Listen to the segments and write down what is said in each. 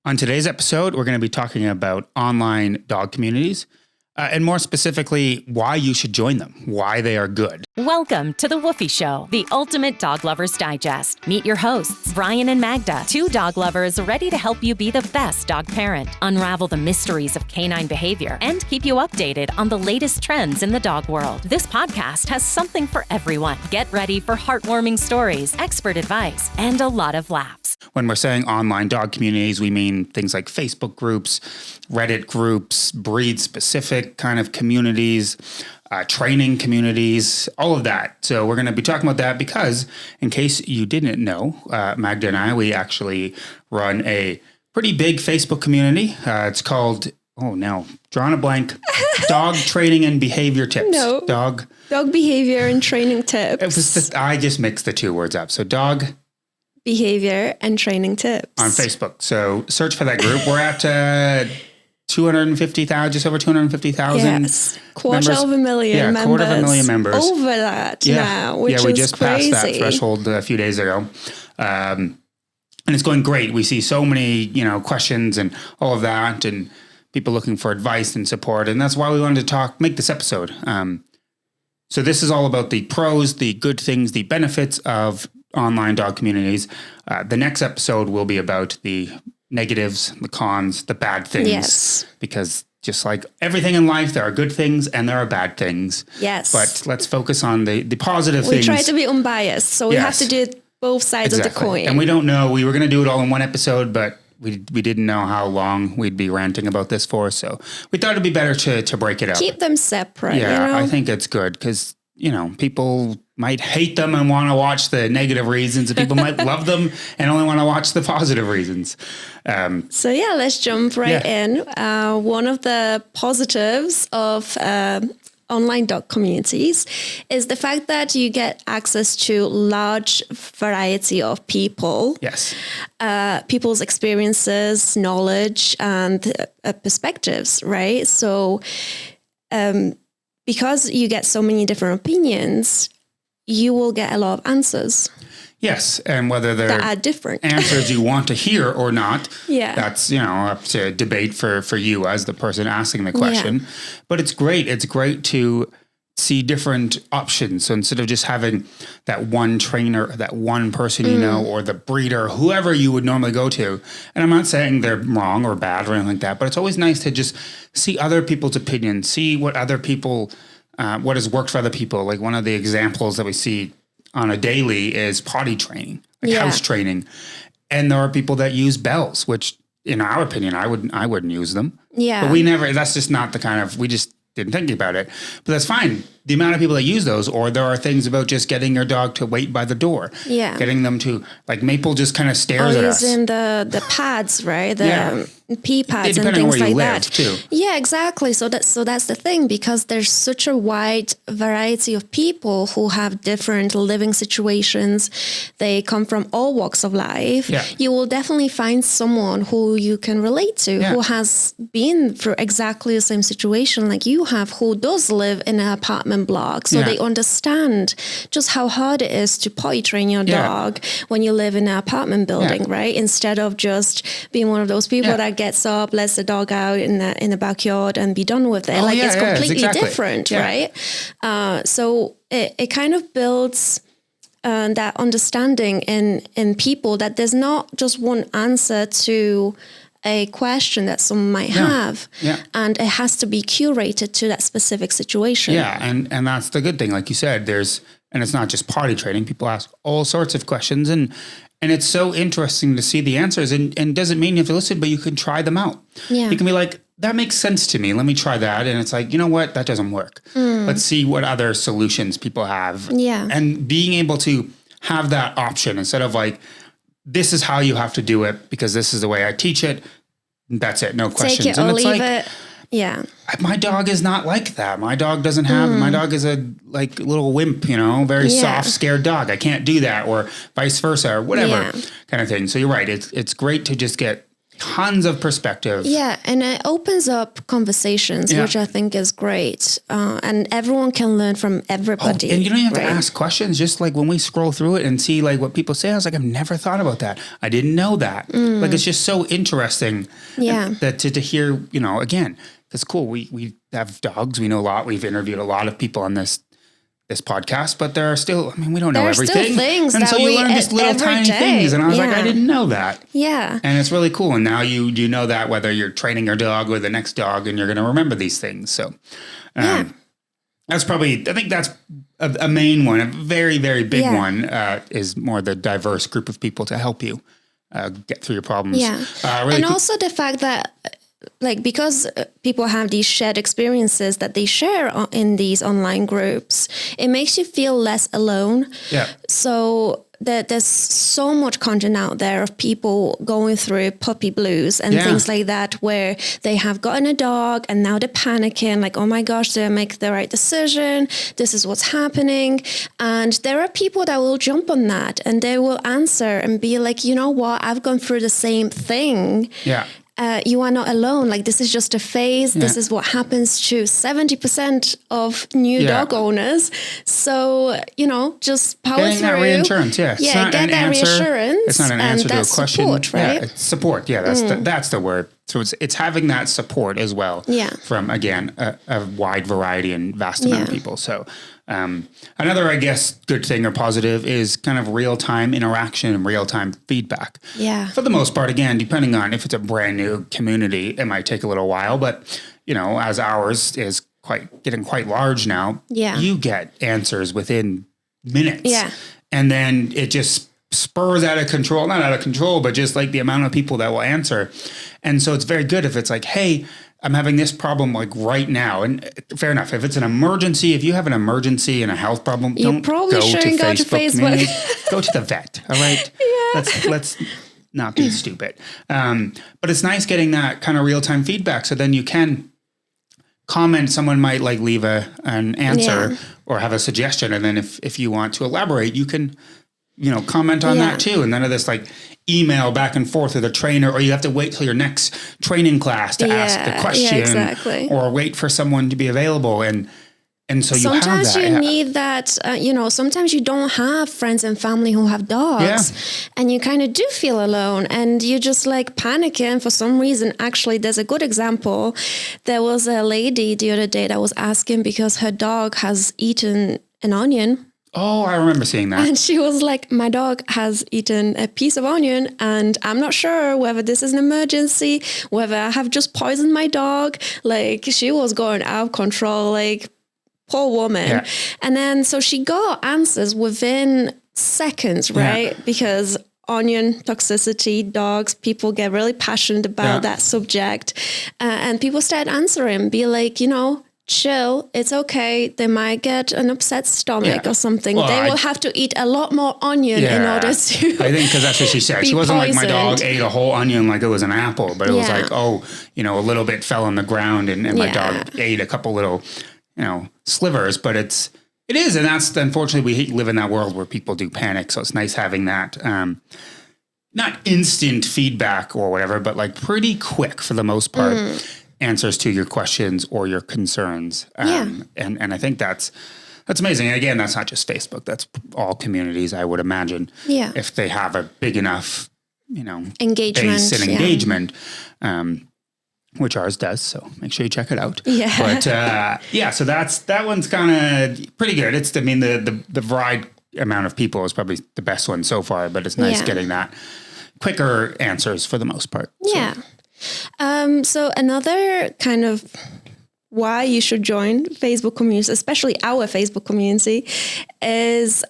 On today's episode, we're going to be talking about online dog communities, and more specifically, why you should join them, why they are good. Welcome to The Woofie Show, the ultimate dog lover's digest. Meet your hosts, Brian and Magda, two dog lovers ready to help you be the best dog parent, unravel the mysteries of canine behavior, and keep you updated on the latest trends in the dog world. This podcast has something for everyone. Get ready for heartwarming stories, expert advice, and a lot of laughs. When we're saying online dog communities, we mean things like Facebook groups, Reddit groups, breed-specific kind of communities, training communities, all of that. So we're going to be talking about that because, in case you didn't know, Magda and I, we actually run a pretty big Facebook community. It's called, drawing a blank, Dog Training and Behavior Tips. No. Dog Behavior and Training Tips. I just mixed the two words up. So Dog Behavior and Training Tips. On Facebook. So search for that group. We're at 250,000, just over 250,000. Yes. Quarter of a million members. Quarter of a million members. Over that now, which is we just crazy. passed that threshold a few days ago. And it's going great. We see so many, questions and all of that, and people looking for advice and support. And that's why we wanted to make this episode. So this is all about the pros, the good things, the benefits of online dog communities. The next episode will be about the negatives, the cons, the bad things. Yes. Because just like everything in life, there are good things and there are bad things. Yes. But let's focus on the positive things. We try to be unbiased, so we have to do both sides of the coin. And we don't know, we were going to do it all in one episode, but we didn't know how long we'd be ranting about this for. So we thought it'd be better to break it up. Keep them separate. Yeah, I think it's good because, people might hate them and want to watch the negative reasons, and people might love them and only want to watch the positive reasons. So let's jump right in. One of the positives of online dog communities is the fact that you get access to large variety of people. Yes. People's experiences, knowledge, and perspectives, right? So because you get so many different opinions, you will get a lot of answers. Yes, and whether they're that are different answers you want to hear or not, that's up to debate for you as the person asking the question. Yeah. But it's great. It's great to see different options. So instead of just having that one trainer, that one person or the breeder, whoever you would normally go to, and I'm not saying they're wrong or bad or anything like that, but it's always nice to just see other people's opinions, see what other people, what has worked for other people. Like one of the examples that we see on a daily is potty training, house training. And there are people that use bells, which in our opinion, I wouldn't use them. Yeah. But that's just not the kind of, we just didn't think about it, but that's fine. The amount of people that use those, or there are things about just getting your dog to wait by the door. Yeah. Getting them to, like Maple just kind of stares at us. Using the pads, right? The pee pads and things like that. Too. Yeah, exactly. So that's the thing, because there's such a wide variety of people who have different living situations. They come from all walks of life. Yeah. You will definitely find someone who you can relate to, who has been through exactly the same situation like you have, who does live in an apartment block. So they understand just how hard it is to potty train your dog when you live in an apartment building, right? Instead of just being one of those people that gets up, lets the dog out in the backyard and be done with it. It's completely different, right? So it kind of builds that understanding in people that there's not just one answer to a question that someone might have, and it has to be curated to that specific situation. Yeah, and that's the good thing. Like you said, and it's not just potty training. People ask all sorts of questions, and it's so interesting to see the answers. And doesn't mean you have to listen, but you can try them out. Yeah. You can be like, that makes sense to me. Let me try that. And it's like, you know what? That doesn't work. Let's see what other solutions people have. Yeah. And being able to have that option instead of like, this is how you have to do it because this is the way I teach it. That's it. No questions. Take it or leave it. Yeah. My dog is not like that. My dog doesn't have, my dog is a little wimp, very soft, scared dog. I can't do that, or vice versa, or whatever kind of thing. So you're right. It's great to just get tons of perspective. Yeah, and it opens up conversations, which I think is great. And everyone can learn from everybody. And you don't even have to ask questions. Just like when we scroll through it and see like what people say, I was like, I've never thought about that. I didn't know that. Like, it's just so interesting that to hear, you know, again, it's cool. We have dogs. We know a lot. We've interviewed a lot of people on this podcast, but there are still, I mean, we don't know everything. Still things and that so you learn just little tiny things. And I was like, I didn't know that. Yeah. And it's really cool. And now you know that whether you're training your dog or the next dog, and you're going to remember these things. So that's probably, I think that's a main one, a very, very big one, is more the diverse group of people to help you get through your problems. Yeah. Really and also the fact that, like, because people have these shared experiences that they share in these online groups, it makes you feel less alone. Yeah. So there's so much content out there of people going through puppy blues and things like that, where they have gotten a dog and now they're panicking, like, oh my gosh, did I make the right decision? This is what's happening. And there are people that will jump on that and they will answer and be like, you know what, I've gone through the same thing. Yeah. You are not alone. Like, this is just a phase. This is what happens to 70% of new dog owners. So, you know, just power Getting through. that reinsurance, get that reassurance. It's not an answer to a question. Support, right? Yeah, it's support. Yeah, that's the word. So it's having that support as well. Yeah. From, again, a wide variety and vast amount of people. So another, I guess, good thing or positive is kind of real-time interaction and real-time feedback. Yeah. For the most part, again, depending on if it's a brand new community, it might take a little while. But, you know, as ours is getting quite large now, you get answers within minutes. Yeah. And then it just spurs out of control, not out of control, but just like the amount of people that will answer. And so it's very good if it's like, hey, I'm having this problem like right now. And fair enough. If it's an emergency, if you have an emergency and a health problem, don't go to Facebook. Go to the vet. All right. Yeah. Let's not be stupid. But it's nice getting that kind of real-time feedback. So then you can comment. Someone might like leave an answer or have a suggestion. And then if you want to elaborate, you can, you know, comment on that too. And none of this like email back and forth with a trainer, or you have to wait till your next training class to ask the question or wait for someone to be available. And so you have that. Sometimes you need that, you know, sometimes you don't have friends and family who have dogs and you kind of do feel alone and you just like panicking for some reason. Actually, there's a good example. There was a lady the other day that was asking because her dog has eaten an onion. Oh, I remember seeing that. And she was like, my dog has eaten a piece of onion and I'm not sure whether this is an emergency, whether I have just poisoned my dog. Like, she was going out of control, like, poor woman. Yeah. And then, so she got answers within seconds, right? Yeah. Because onion toxicity, dogs, people get really passionate about that subject. And people start answering, be like, you know, chill, it's okay. They might get an upset stomach or something. Well, they will have to eat a lot more onion in order to I think because that's what she said. She wasn't poisoned. Like, my dog ate a whole onion like it was an apple, but it was like, oh, you know, a little bit fell on the ground and my dog ate a couple little, you know, slivers. But it is. And that's, unfortunately, we live in that world where people do panic. So it's nice having that, not instant feedback or whatever, but like pretty quick for the most part. Answers to your questions or your concerns. And I think that's amazing. And again, that's not just Facebook. That's all communities, I would imagine. Yeah. If they have a big enough, you know, base and engagement, which ours does. So make sure you check it out. Yeah. But so that one's kind of pretty good. It's, I mean, the varied amount of people is probably the best one so far, but it's nice getting that quicker answers for the most part. Yeah. So another kind of why you should join Facebook communities, especially our Facebook community, is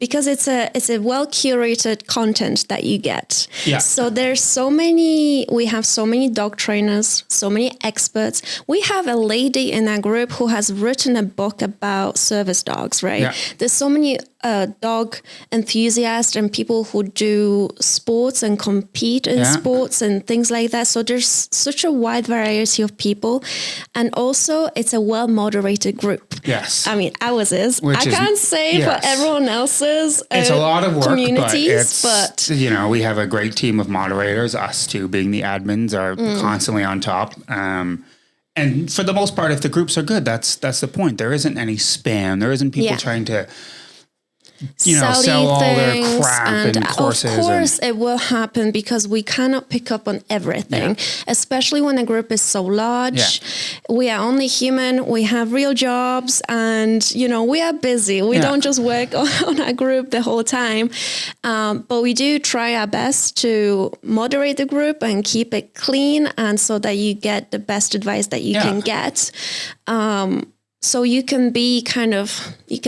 because it's a well curated content that you get. Yeah. So we have so many dog trainers, so many experts. We have a lady in our group who has written a book about service dogs, right? Yeah. There's so many dog enthusiasts and people who do sports and compete in sports and things like that. So there's such a wide variety of people. And also it's a well-moderated group. Yes. I mean, ours is. I can't say for everyone else's it's a lot of work, communities, but you know, we have a great team of moderators. Us two being the admins are constantly on top. And for the most part, if the groups are good, that's the point. There isn't any spam. There isn't people trying to sell all their crap and courses. Of course, it will happen because we cannot pick up on everything, especially when a group is so large. Yeah. We are only human. We have real jobs, and we are busy. We don't just work on our group the whole time, but we do try our best to moderate the group and keep it clean, and so that you get the best advice that you can get. So you can you can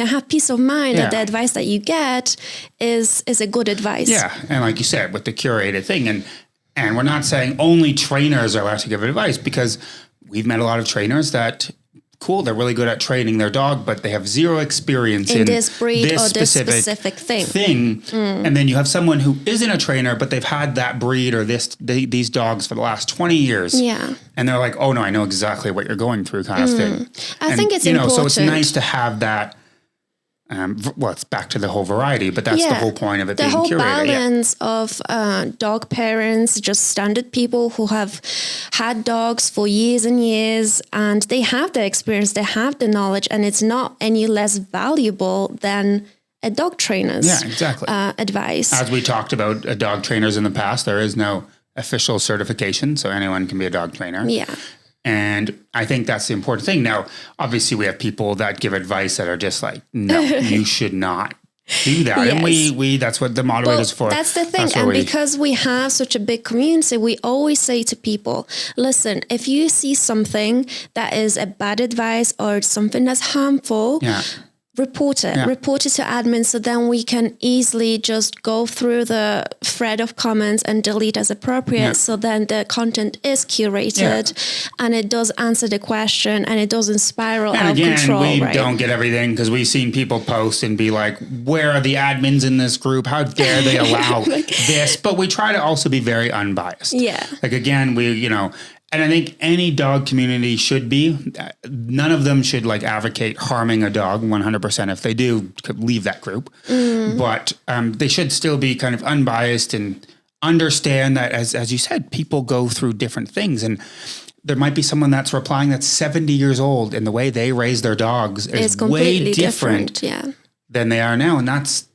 have peace of mind that the advice that you get is a good advice. Yeah. And like you said, with the curated thing, and we're not saying only trainers are allowed to give advice, because we've met a lot of trainers that, they're really good at training their dog, but they have zero experience in this breed or this specific thing. And then you have someone who isn't a trainer, but they've had that breed or these dogs for the last 20 years. Yeah. And they're like, oh no, I know exactly what you're going through kind of thing. I think it's important. So it's nice to have that. It's back to the whole variety, but that's the whole point of it being curated. The whole balance of dog parents, just standard people who have had dogs for years and years, and they have the experience, they have the knowledge, and it's not any less valuable than a dog trainer's advice. As we talked about dog trainers in the past, there is no official certification, so anyone can be a dog trainer. Yeah. And I think that's the important thing. Now, obviously, we have people that give advice that are just like, no, you should not do that. And we that's what the moderator's for. That's the thing. And because we have such a big community, we always say to people, listen, if you see something that is a bad advice or something that's harmful, report it to admin, so then we can easily just go through the thread of comments and delete as appropriate. So then the content is curated and it does answer the question and it doesn't spiral out of control. And we don't get everything, because we've seen people post and be like, where are the admins in this group? How dare they allow this? But we try to also be very unbiased. Yeah. Like, again, and I think any dog community should be. None of them should advocate harming a dog 100%. If they do, could leave that group. But they should still be kind of unbiased and understand that, as you said, people go through different things. And there might be someone that's replying that's 70 years old, and the way they raise their dogs is way different than they are now. And that's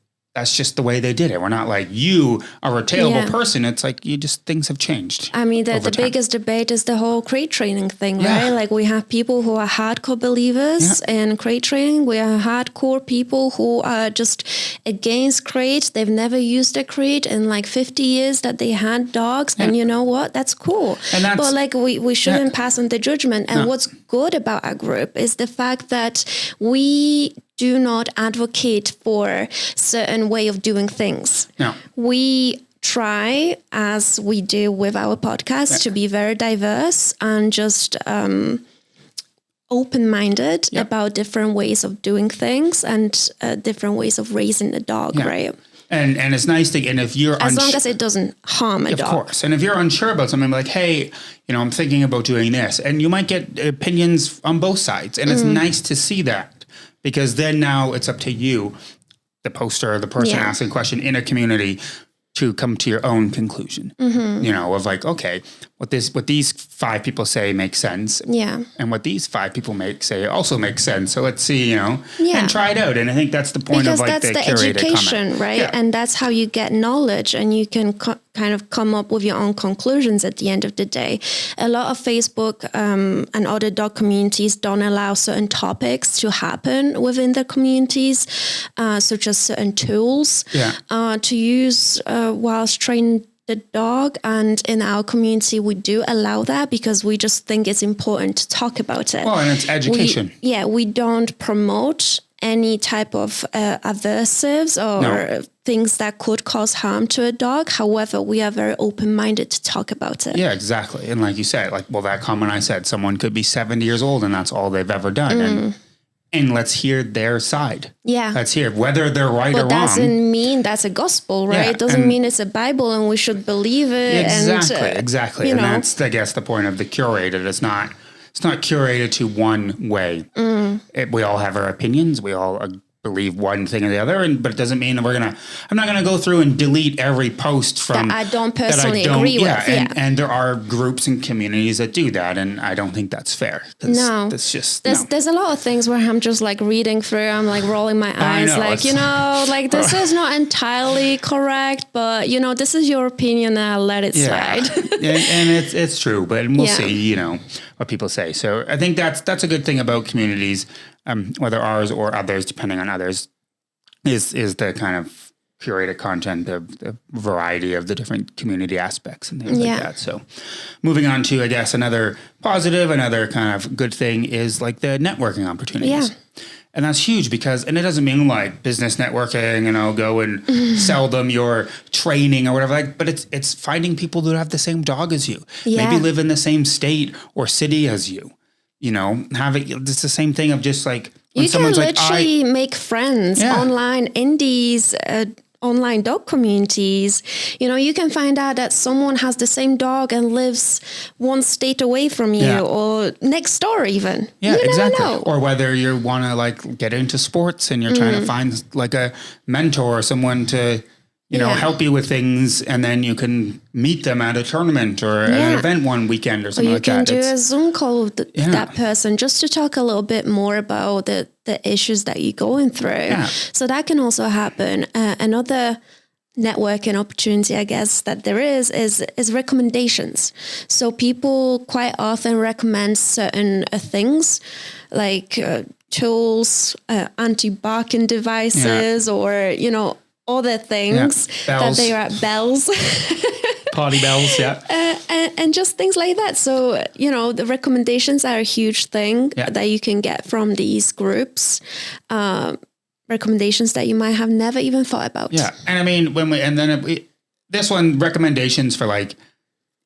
just the way they did it. We're not like, you are a terrible person. It's like, things have changed. I mean, the biggest debate is the whole crate training thing, right? Like, we have people who are hardcore believers in crate training. We have hardcore people who are just against crate. They've never used a crate in 50 years that they had dogs. And you know what? That's cool. But we shouldn't pass on the judgment. And what's good about our group is the fact that we do not advocate for certain way of doing things. No. We try, as we do with our podcast, to be very diverse and just open-minded about different ways of doing things and different ways of raising a dog, right? And it's nice to, and if you're as long as it doesn't harm a dog. Of course. And if you're unsure about something, like, hey, I'm thinking about doing this, and you might get opinions on both sides, and it's nice to see that. Because then now it's up to you, the poster, the person asking a question in a community, to come to your own conclusion. Of okay, what these 5 people say makes sense. Yeah. And what these 5 people say also makes sense. So let's see, and try it out. And I think that's the point because of that's the curated education, comment. Right? Yeah. And that's how you get knowledge, and you can kind of come up with your own conclusions at the end of the day. A lot of Facebook and other dog communities don't allow certain topics to happen within their communities, such as certain tools to use whilst training the dog. And in our community, we do allow that because we just think it's important to talk about it. Well, and it's education. We don't promote any type of aversives or things that could cause harm to a dog. However, we are very open-minded to talk about it. Yeah, exactly. And like you said, that comment I said, someone could be 70 years old and that's all they've ever done. and let's hear their side. Yeah. Let's hear whether they're right or wrong. But doesn't mean that's a gospel, right? Yeah, It doesn't mean it's a Bible and we should believe it. Exactly. And that's, I guess, the point of the curated. It's not curated to one way. We all have our opinions. We all believe one thing or the other, but it doesn't mean that I'm not going to go through and delete every post from that I don't personally agree with. And there are groups and communities that do that, and I don't think that's fair. No, that's just there's a lot of things where I'm just like reading through, I'm like rolling my eyes, like this is not entirely correct, but this is your opinion, and I'll let it slide. and it's true, but we'll see, what people say. So I think that's a good thing about communities. Whether ours or others, depending on others, is the kind of curated content, the variety of the different community aspects and things like that. So moving on to, I guess, another positive, another kind of good thing is like the networking opportunities. Yeah. And that's huge and it doesn't mean like business networking, go and sell them your training or whatever, but it's finding people who have the same dog as you, maybe live in the same state or city as you. It's the same thing of just like when you someone's can literally make friends online, indies, online dog communities. You can find out that someone has the same dog and lives one state away from you or next door even. Yeah, exactly. Or whether you want to like get into sports and you're trying to find like a mentor or someone to help you with things, and then you can meet them at a tournament or at an event one weekend or something like that. You can do a Zoom call with that person just to talk a little bit more about the issues that you're going through. Yeah. So that can also happen. Another networking opportunity, I guess, that there is recommendations. So people quite often recommend certain things like tools, anti-barking devices, or, other things that they are bells, party bells, and just things like that. So the recommendations are a huge thing that you can get from these groups. Recommendations that you might have never even thought about. Yeah, and I mean this one, recommendations for like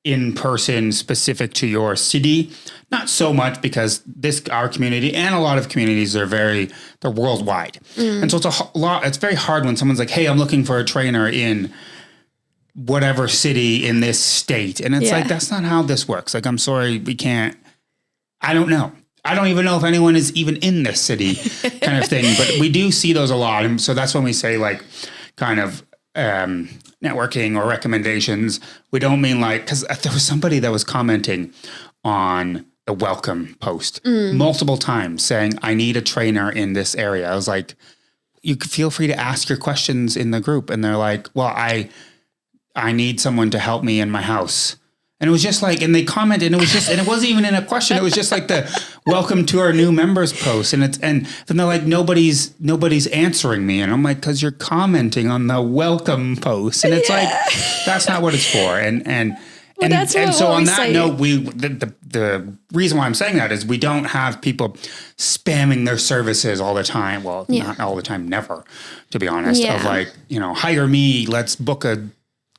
in person specific to your city, not so much, because our community and a lot of communities they're worldwide. And so it's very hard when someone's like, hey, I'm looking for a trainer in whatever city in this state. And it's like, that's not how this works. Like, I'm sorry, we can't, I don't know. I don't even know if anyone is even in this city kind of thing, but we do see those a lot. And so that's when we say like kind of, networking or recommendations. We don't mean like, because there was somebody that was commenting on the welcome post multiple times saying, I need a trainer in this area. I was like, you could feel free to ask your questions in the group. And they're like, well, I need someone to help me in my house. And it was just like, and they commented, and it wasn't even in a question. It was just like the welcome to our new members post. And then they're like, nobody's answering me. And I'm like, cause you're commenting on the welcome post. And it's like, that's not what it's for. And so on that note, the reason why I'm saying that is we don't have people spamming their services all the time. Well, not all the time, never, to be honest, of like, hire me, let's book a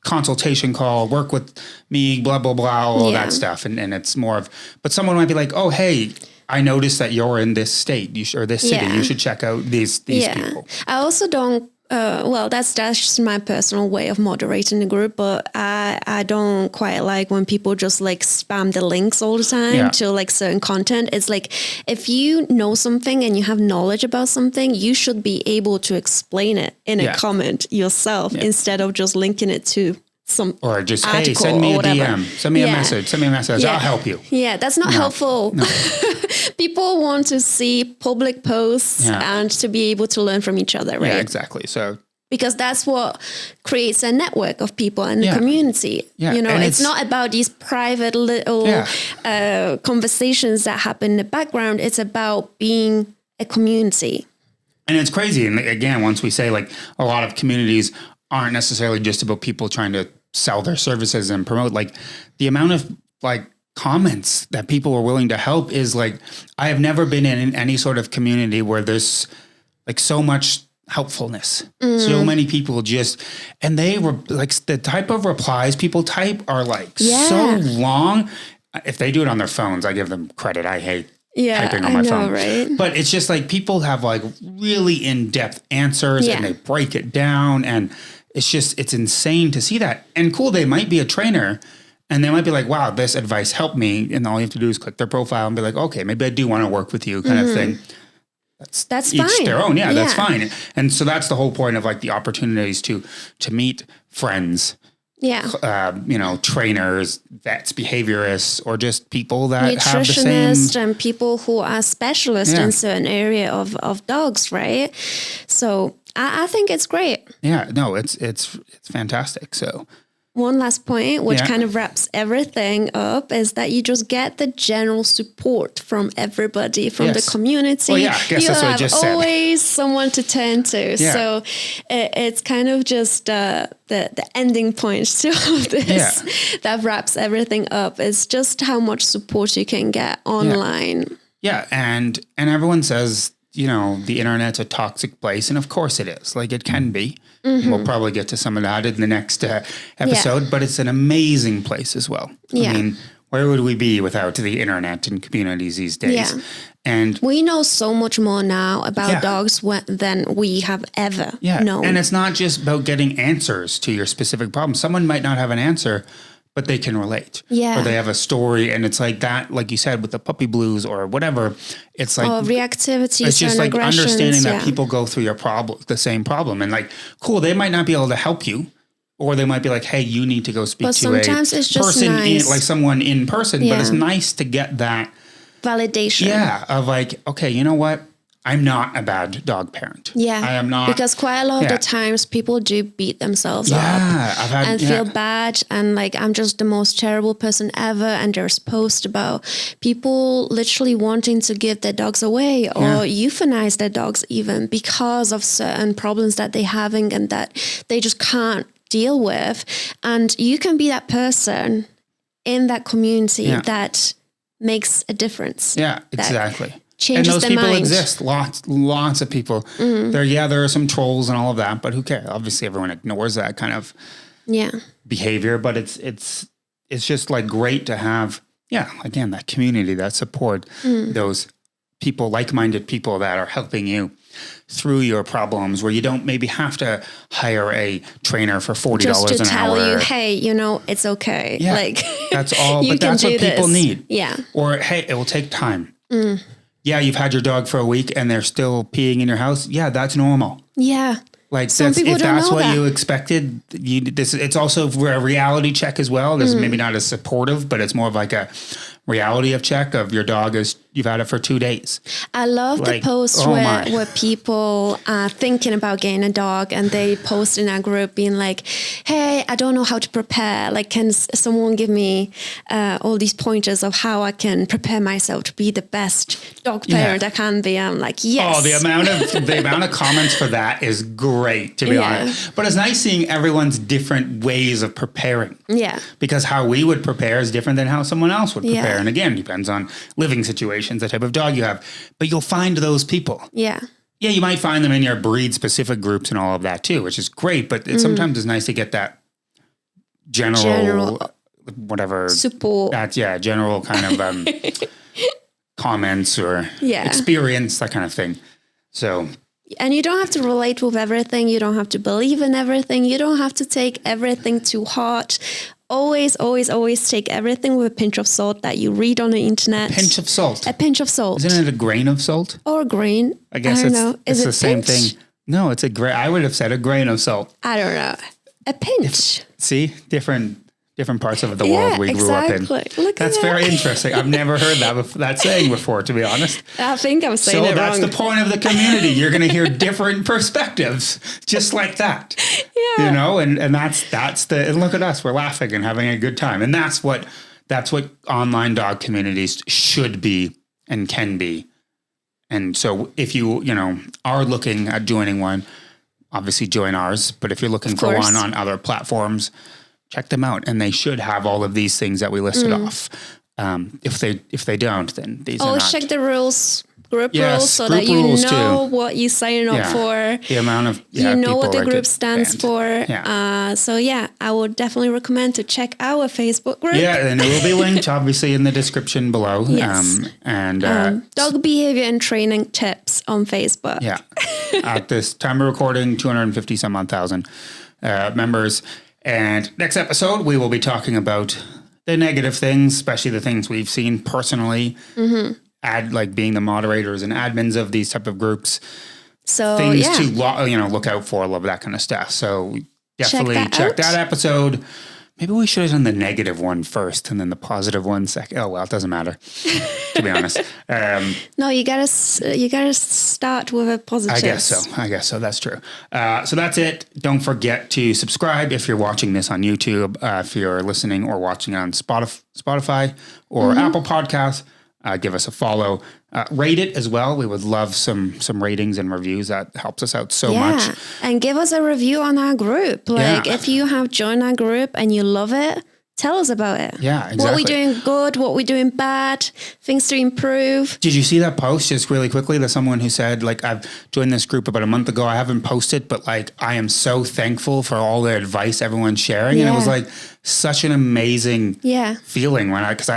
consultation call, work with me, blah, blah, blah, all that stuff. And it's more of, but someone might be like, oh, hey, I noticed that you're in this state or this city. You should check out these people. I also don't, that's just my personal way of moderating the group, but I don't quite like when people just like spam the links all the time to like certain content. It's like, if you know something and you have knowledge about something, you should be able to explain it in a comment yourself instead of just linking it to some or just, hey, send me a DM, send me a message. I'll help you. Yeah, that's not helpful. No. People want to see public posts and to be able to learn from each other, right? Yeah, exactly. So because that's what creates a network of people in the community. Yeah. It's not about these private little conversations that happen in the background. It's about being a community. And it's crazy. And again, once we say like a lot of communities aren't necessarily just about people trying to sell their services and promote, like the amount of like comments that people are willing to help is like, I have never been in any sort of community where there's like so much helpfulness. So many people and they were like the type of replies people type are like so long. If they do it on their phones, I give them credit. I hate typing on my phone. Right? But it's just like people have like really in-depth answers and they break it down, and it's insane to see that. And cool, they might be a trainer and they might be like, wow, this advice helped me. And all you have to do is click their profile and be like, okay, maybe I do want to work with you kind of thing. That's each fine. Their own. Yeah, that's fine. And so that's the whole point of like the opportunities to meet friends. Yeah. Trainers, vets, behaviorists, or just people that have the same. Nutritionists and people who are specialists in certain area of dogs, right? So I think it's great. Yeah, no, it's fantastic. So one last point, which kind of wraps everything up, is that you just get the general support from everybody, from the community. Well, yeah, I guess that's what I just said. You have always someone to turn to. Yeah. So it's kind of just the ending point to all of this that wraps everything up. Is just how much support you can get online. Yeah, and everyone says, the internet's a toxic place, and of course it is. Like, it can be. Mm-hmm. We'll probably get to some of that in the next episode, but it's an amazing place as well. Yeah. I mean, where would we be without the internet and communities these days? Yeah. And we know so much more now about dogs than we have ever known. And it's not just about getting answers to your specific problem. Someone might not have an answer, but they can relate. Yeah. Or they have a story, and it's like that, like you said, with the puppy blues or whatever. It's like reactivity. It's just like understanding that people go through the same problem, and like, cool, they might not be able to help you, or they might be like, hey, you need to go speak to a person, nice. like someone in person. But it's nice to get that validation. Yeah, of like, okay, you know what? I'm not a bad dog parent. Yeah. I am not. Because quite a lot of the times people do beat themselves up and feel bad. And like, I'm just the most terrible person ever. And there's posts about people literally wanting to give their dogs away or euthanize their dogs even because of certain problems that they're having and that they just can't deal with. And you can be that person in that community that makes a difference. Yeah, exactly. And those people mind. exist. Lots of people. Mm-hmm. There are some trolls and all of that, but who cares? Obviously, everyone ignores that kind of behavior. But it's just like great to have, again, that community, that support, those people, like-minded people that are helping you through your problems, where you don't maybe have to hire a trainer for $40 an hour. Just to tell you, hey, it's okay. Yeah, like that's all. But that's what people need. Yeah. Or hey, it will take time. Yeah, you've had your dog for a week and they're still peeing in your house. Yeah, that's normal. Yeah. Like if that's what you expected, it's also a reality check as well. This is maybe not as supportive, but it's more of like a reality of check of your dog you've had it for 2 days. I love the posts where people are thinking about getting a dog and they post in our group being like, hey, I don't know how to prepare. Like, can someone give me all these pointers of how I can prepare myself to be the best dog parent I can be? I'm like, yes. Oh, the amount of comments for that is great, to be honest. But it's nice seeing everyone's different ways of preparing. Yeah. Because how we would prepare is different than how someone else would prepare. And again, depends on living situations, the type of dog you have. But you'll find those people. Yeah. Yeah, you might find them in your breed-specific groups and all of that too, which is great. But sometimes it's nice to get that general whatever. Support. General kind of comments or experience, that kind of thing. So... And you don't have to relate with everything. You don't have to believe in everything. You don't have to take everything to heart. Always, always, always take everything with a pinch of salt that you read on the internet. A pinch of salt? A pinch of salt. Isn't it a grain of salt? Or a grain. I guess it's the same thing. No, it's a grain. I would have said a grain of salt. I don't know. A pinch. See? Different parts of the world we grew up in. That's very interesting. I've never heard that saying before, to be honest. I think I'm saying it wrong. So that's the point of the community. You're going to hear different perspectives, just like that. Yeah. And that's and look at us. We're laughing and having a good time. And that's what online dog communities should be and can be. And so if you are looking at joining one, obviously join ours. But if you're looking for one on other platforms, check them out, and they should have all of these things that we listed off. If they don't, then these are not. Check the rules. group rules so that you know what you're signing up for. The amount of you know what the group stands for. So I would definitely recommend to check our Facebook group. Yeah, and it will be linked obviously in the description below. Yes. Dog behavior and training tips on Facebook. Yeah. At this time of recording, 250 some odd thousand members. And next episode, we will be talking about the negative things, especially the things we've seen personally. Like being the moderators and admins of these type of groups. So things to look out for, love that kind of stuff. So definitely check that episode. Maybe we should have done the negative one first and then the positive one second. Oh, well, it doesn't matter, to be honest. No, you gotta start with a positive. I guess so. That's true. So that's it. Don't forget to subscribe if you're watching this on YouTube, if you're listening or watching on Spotify or Apple Podcasts. Give us a follow. Rate it as well. We would love some ratings and reviews. That helps us out so much. And give us a review on our group. Like if you have joined our group and you love it, tell us about it. Yeah, exactly. What we're doing good, what we're doing bad, things to improve. Did you see that post just really quickly? There's someone who said, like, I've joined this group about a month ago. I haven't posted, but like, I am so thankful for all the advice everyone's sharing. And it was like such an amazing feeling when because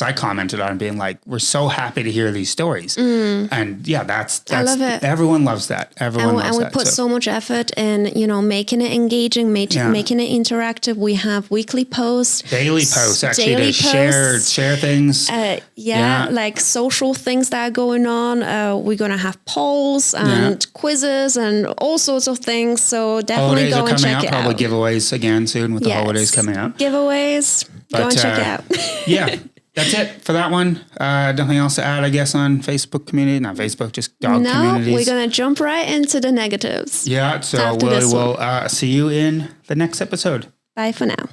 I commented on it being like, we're so happy to hear these stories. And that's I love it. Everyone loves that. Everyone loves that. And we put so much effort in, making it engaging, making it interactive. We have weekly posts. Daily posts, actually, to share things. Like social things that are going on. We're going to have polls and quizzes and all sorts of things. So definitely go and check it out. Probably giveaways again soon with the holidays coming up. Giveaways, go and check it out. That's it for that one. Nothing else to add, I guess, on Facebook community. Not Facebook, just dog communities. No, we're going to jump right into the negatives. Yeah, so we will see you in the next episode. Bye for now.